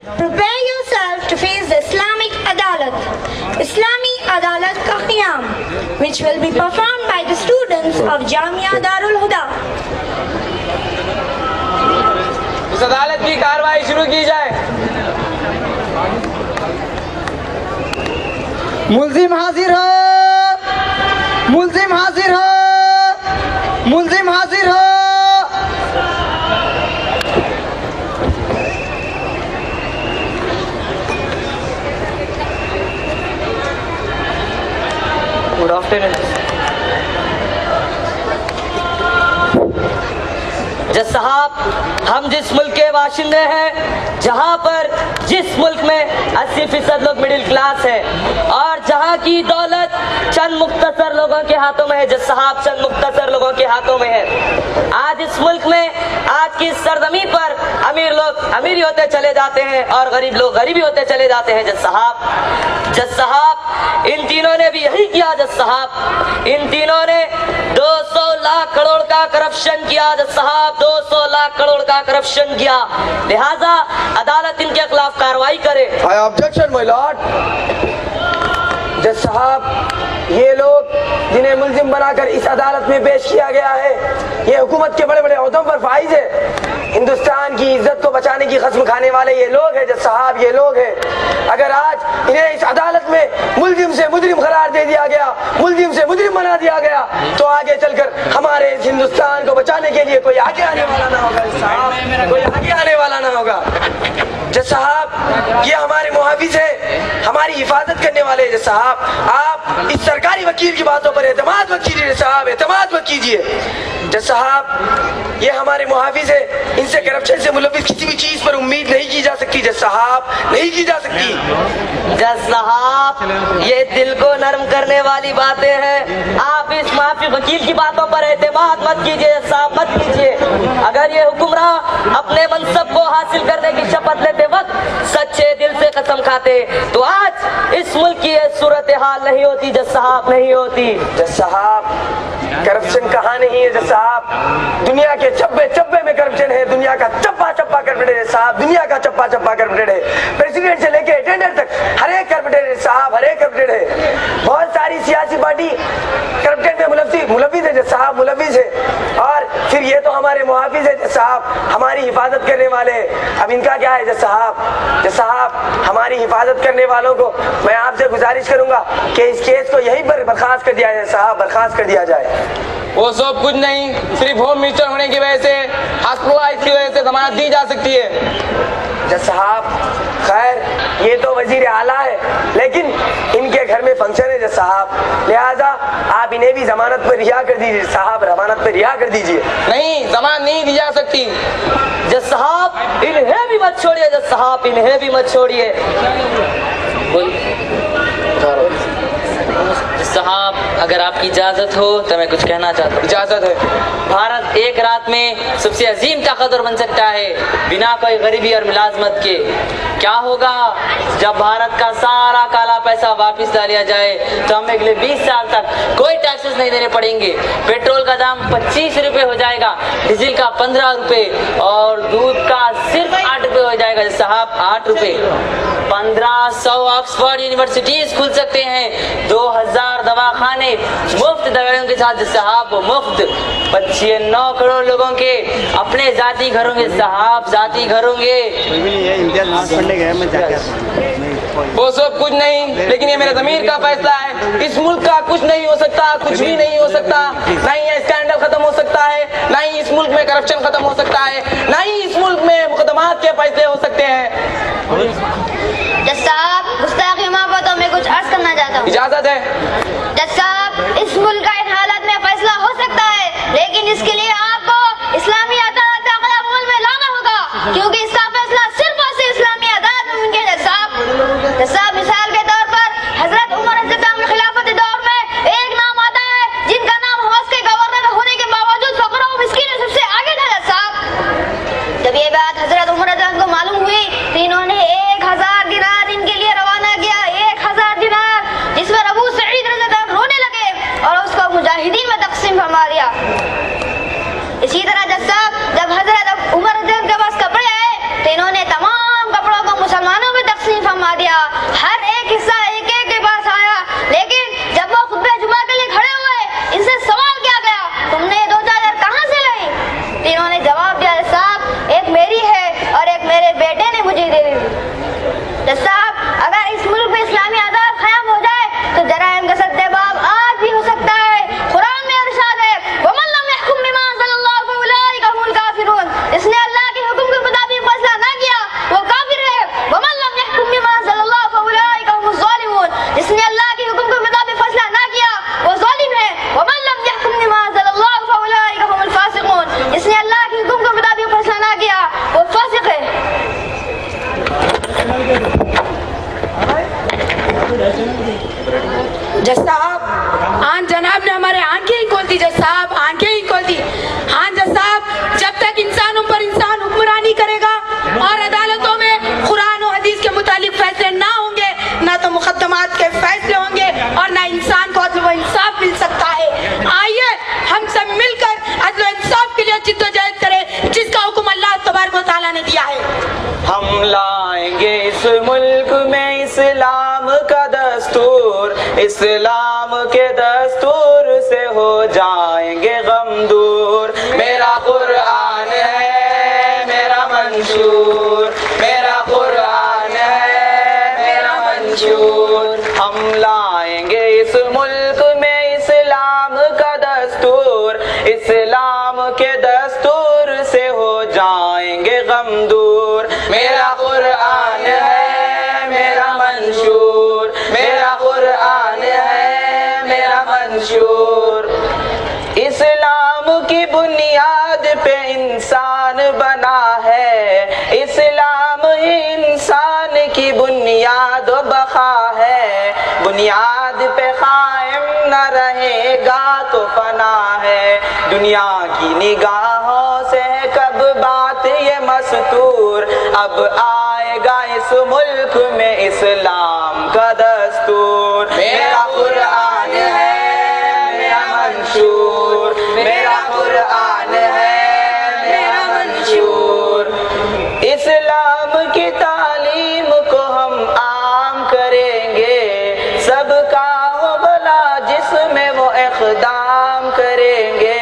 Prepare yourself to face the Islamic Adalat, Islami Adalat ka Qiyam, which will be performed by the students of Jamia Darul Huda. इस अदालत की कार्रवाई शुरू की जाए। मुल्जिम हाजिर हो, मुल्जिम हाजिर हो, मुल्जिम हाजिर हो। Good afternoon. जज साहब, हम जिस मुल्क के बाशिंदे हैं, जहाँ पर जिस मुल्क में 80% लोग मिडिल क्लास है और जहाँ की दौलत चंद मुख्तसर लोगों के हाथों में है, जज साहब चंद मुख्तसर लोगों के हाथों में है। आज इस मुल्क में, आज की सरजमी पर अमीर लोग अमीर ही होते चले जाते हैं और गरीब लोग गरीबी होते चले जाते हैं। जज साहब, इन तीनों ने भी यही किया। जज साहब, इन तीनों ने 200 लाख करोड़ का करप्शन किया। जज साहब, 200 लाख करोड़ का करप्शन किया। लिहाजा अदालत इनके खिलाफ कार्रवाई करे। आई ऑब्जेक्शन माय लॉर्ड। जज साहब, ये लोग जिन्हें मुल्जिम बनाकर इस अदालत में पेश किया गया है, ये हुकूमत के बड़े बड़े ओहदों पर फाइज है। हिंदुस्तान की इज्जत को बचाने की कसम खाने वाले ये लोग हैं। जज साहब, ये लोग हैं। अगर आज इन्हें इस अदालत में मुल्जिम से मुजरिम करार दे दिया गया, मुल्जिम से मुजरिम बना दिया गया, तो आगे चलकर हमारे इस हिंदुस्तान को बचाने के लिए कोई आगे आने वाला ना होगा। जज साहब, कोई आगे आने वाला ना होगा। जज साहब, ये हमारे मुहाफिज है, हमारी हिफाजत करने वाले। जज साहब, आप इस सरकारी वकील की बातों पर एतमाद मत कीजिए। जज साहब, एतमाद मत कीजिए। जज साहब, ये हमारे मुहाफिज है, इनसे करप्शन से मुलविस किसी भी चीज पर उम्मीद नहीं की जा सकती। जज साहब, नहीं की जा सकती। जज साहब, ये दिल को नरम करने वाली बातें हैं। आप इस माफी वकील की बातों पर एतमाद मत कीजिए। जज साहब, मत कीजिए। अगर ये हुक्मरान अपने मनसब को हासिल करने की शपथ लेते वक्त सच्चे दिल से कसम खाते, तो आज इस मुल्क की ये सूरत हाल नहीं होती। जज साहब, नहीं होती। जज साहब, करप्शन कहाँ नहीं है। जज साहब, दुनिया के चब्बे चब्बे में करप्शन है। दुनिया का चप्पा चप्पा करप्टेड है साहब, दुनिया का चप्पा चप्पा करप्टेड है। प्रेसिडेंट से लेके अटेंडर तक हर एक करप्टेड है साहब, हर एक करप्टेड है। बहुत सारी सियासी पार्टी करप्टेड में मुलविस है। जज साहब, मुलविस है। और फिर ये तो हमारे मुहाफिज है। जज साहब, हमारी हिफाजत करने वाले। अब इनका क्या है। जज साहब, हमारी हिफाजत करने वालों को मैं आपसे गुजारिश करूंगा कि इस केस को यहीं पर बर्खास्त कर दिया जाए साहब, बर्खास्त कर दिया जाए। वो सब कुछ नहीं, सिर्फ होम मिनिस्टर होने की वजह से, हॉस्पिटलाइज की वजह से जमानत दी जा सकती है। जज साहब, खैर ये तो वजीर आला है, लेकिन इनके घर में फंक्शन है। जज साहब, लिहाजा आप इन्हें भी जमानत पर रिहा कर दीजिए साहब, जमानत पर रिहा कर दीजिए। नहीं, जमानत नहीं दी जा सकती। जज साहब, इन्हें भी मत छोड़िए। जज साहब, इन्हें भी मत छोड़िए। साहब, अगर आपकी इजाजत हो तो मैं कुछ कहना चाहता हूँ। इजाजत है। भारत एक रात में सबसे अजीम ताकतवर बन सकता है बिना कोई गरीबी और मुलाजमत के। क्या होगा जब भारत का सारा काला पैसा वापस ला लिया जाए, तो हमें अगले 20 साल तक कोई टैक्सेस नहीं देने पड़ेंगे। पेट्रोल का दाम 25 रुपए हो जाएगा, डीजल का 15 रुपए और दूध का सिर्फ 8 रुपए हो जाएगा। साहब, 8 रुपए। 1500 ऑक्सफोर्ड यूनिवर्सिटीज खुल सकते हैं, 2000 दवाखाने मुफ्त दवाइयों के साथ। साहब, वो मुफ्त 9 करोड़ लोगों के अपने जाति घर होंगे साहब, जाति घर होंगे। वो सब कुछ नहीं, लेकिन ये मेरे ज़मीर का फैसला है। इस मुल्क का कुछ नहीं हो सकता, कुछ भी नहीं हो सकता। ना ही ये स्कैंडल खत्म हो सकता है, ना ही इस मुल्क में करप्शन खत्म हो सकता है, ना ही इस मुल्क में मुकदमात के फैसले हो सकते हैं। जज साहब, गुस्ताखी माफ हो तो मैं कुछ अर्ज करना चाहता हूँ। इजाजत है। जज साहब, इस मुल्क का इन हालात में फैसला हो सकता है, लेकिन इसके लिए आपको इस्लामी अदालत का अमल में लाना होगा, क्योंकि इसका फैसला सिर्फ और सिर्फ इस्लामी अदालत में मुमकिन है। जज साहब, मिसाल के तौर पर हजरत उमर के खिलाफत दौर में एक नाम आता है जिनका नाम हौस के गवर्नर होने के बावजूद फकरों और मिस्कीनों सबसे आगे था। जज साहब, जब ये बात हजरत उमर को मालूम हुई तो इन्होंने 1000 दिनार इनके लिए रवाना किया। 1000 दिनार, जिस पर अबू सईद रज़ियल्लाहु अन्हु रोने लगे और उसको मुजाहिदीन में तकसीम फरमा दिया। इसी तरह जज साहब, जब हजरत उमर के पास कपड़े आए तो इन्होंने तमाम कपड़ों को मुसलमान जज साहब, अगर इस मुल्क में इस्लामी आज़ाद क़याम हो जाए तो जराइम का सद्देबाब आज भी हो सकता है। कुरान में इरशाद है, वमन लम यहकुम बिमा अंज़लल्लाहु फउलाइका हुमुल काफिरून। जिसने अल्लाह के हुक्म के मुताबिक फैसला ना किया वो काफिर है। वमन लम यहकुम बिमा अंज़लल्लाहु फउलाइका हुमुज़ ज़ालिमून। जिसने अल्लाह के हुक्म के मुताबिक फैसला ना किया वो ज़ालिम है। वमन लम यहकुम बिमा अंज़लल्लाहु फउलाइका हुमुल फासिकून। जिसने अल्लाह के हुक्म के मुताबिक फैसला ना किया वो फासिक है। जज साहब, आन जनाब ने हमारे आंखें ही खोल दी। जज साहब, आंखें ही खोल दी। हाँ जज साहब, जब तक इंसानों पर इंसान हुक्मरानी करेगा और अदालतों में कुरान और हदीस के मुतालिक फैसले ना होंगे, ना तो मुकद्दमात के फैसले होंगे और ना इंसान को अदल व इंसाफ मिल सकता है। आइए हम सब मिलकर अदल व इंसाफ के लिए जिद्दोजहद करें, जिसका हुक्म अल्लाह तबारक व तआला ने दिया है। हम लाएंगे इस मुल्क में इस्लाम का दस्तूर, इस्लाम के दस्तूर से हो जाएंगे गम दूर। मेरा कुरान है मेरा मंशूर, मेरा कुरान है मेरा मंशूर। हम लाएंगे इस मुल्क में इस्लाम का दस्तूर, इस्लाम के दस्तूर से हो जाएंगे गम दूर। मेरा कुरान है मेरा मंशूर, मेरा कुरान है मेरा मंशूर। इस्लाम की बुनियाद पे इंसान बना है, इस्लाम ही इंसान की बुनियाद व बका है। बुनियाद पे कायम न रहेगा तो फना है। दुनिया की निगाहों से कब बात ये मस्तूर, अब आएगा इस मुल्क में इस्लाम का दस्तूर। मेरा कुरान है मेरा मंशूर, मेरा कुरान है मेरा मंशूर। इस्लाम की तालीम को हम आम करेंगे, सबका हो भला जिसमें वो इक़दाम करेंगे।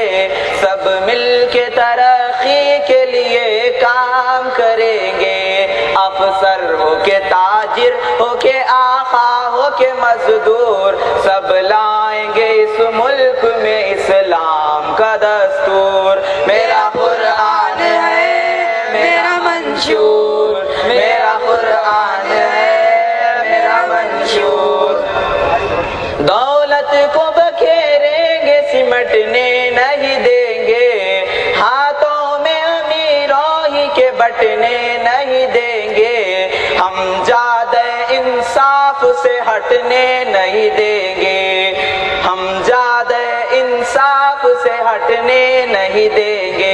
सब मिल के तरक्की के लिए काम करेंगे। अफसर हो के ताजिर हो के आका हो के मजदूर, सब लाएंगे इस मुल्क में इस्लाम का दस्तूर। मेरा कुरान है मेरा मंशूर, मेरा कुरान है मेरा मंशूर। दौलत को बखेरेंगे सिमटने नहीं देंगे, हाथों में अमीरों ही के बटने नहीं देंगे। हम ज़्यादा इंसाफ से हटने नहीं देंगे, हम ज़्यादा इंसाफ से हटने नहीं देंगे।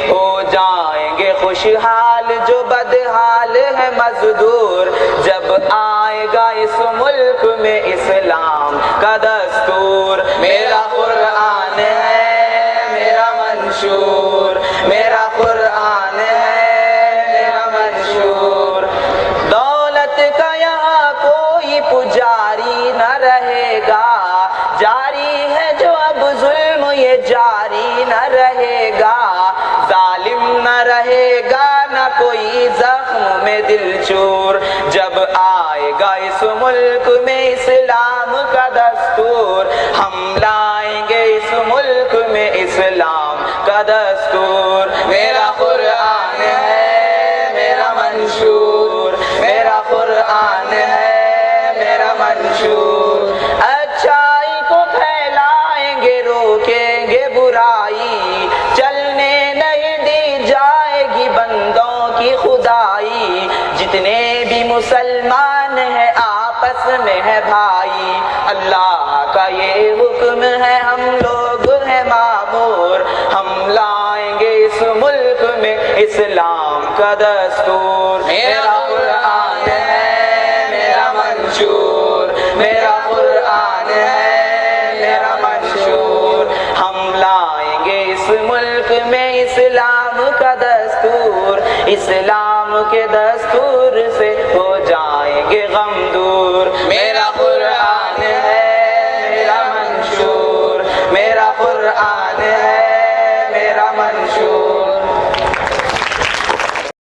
हो जाएंगे खुशहाल जो बदहाल है मजदूर, जब आएगा इस मुल्क में इस्लाम का दस्तूर। मेरा कुरान है मेरा मंशूर, मेरा कुरान है मेरा मंशूर। दौलत का यहाँ कोई पुजारी न रहेगा, जारी है जो अब जुल्म ये जारी न रहेगा। जालिम न रहेगा न कोई जख्म में दिल चूर, जब आएगा इस मुल्क में इस्लाम का दस्तूर। हम लाएंगे इस मुल्क में इस्लाम का दस्तूर। मेरा कुरान है मेरा मंशूर, मेरा कुरान है मेरा मंशूर। अच्छाई को फैलाएंगे रोकेंगे बुराई, चलने नहीं दी जाएगी बंदों की खुदाई। जितने भी मुसलमान हैं आपस में है भाई, अल्लाह का ये हुक्म है हम लोग हैं मामूर। हम लाएंगे इस मुल्क में इस्लाम का दस्तूर। मेरा कुरान है मेरा मंशूर, मेरा कुरान है मेरा मंशूर। हम लाएंगे इस मुल्क में इस्लाम का दस्तूर, इस्लाम के दस्तूर से हो जाएंगे गम दूर। मेरा कुरान है मेरा मंशूर, मेरा कुरान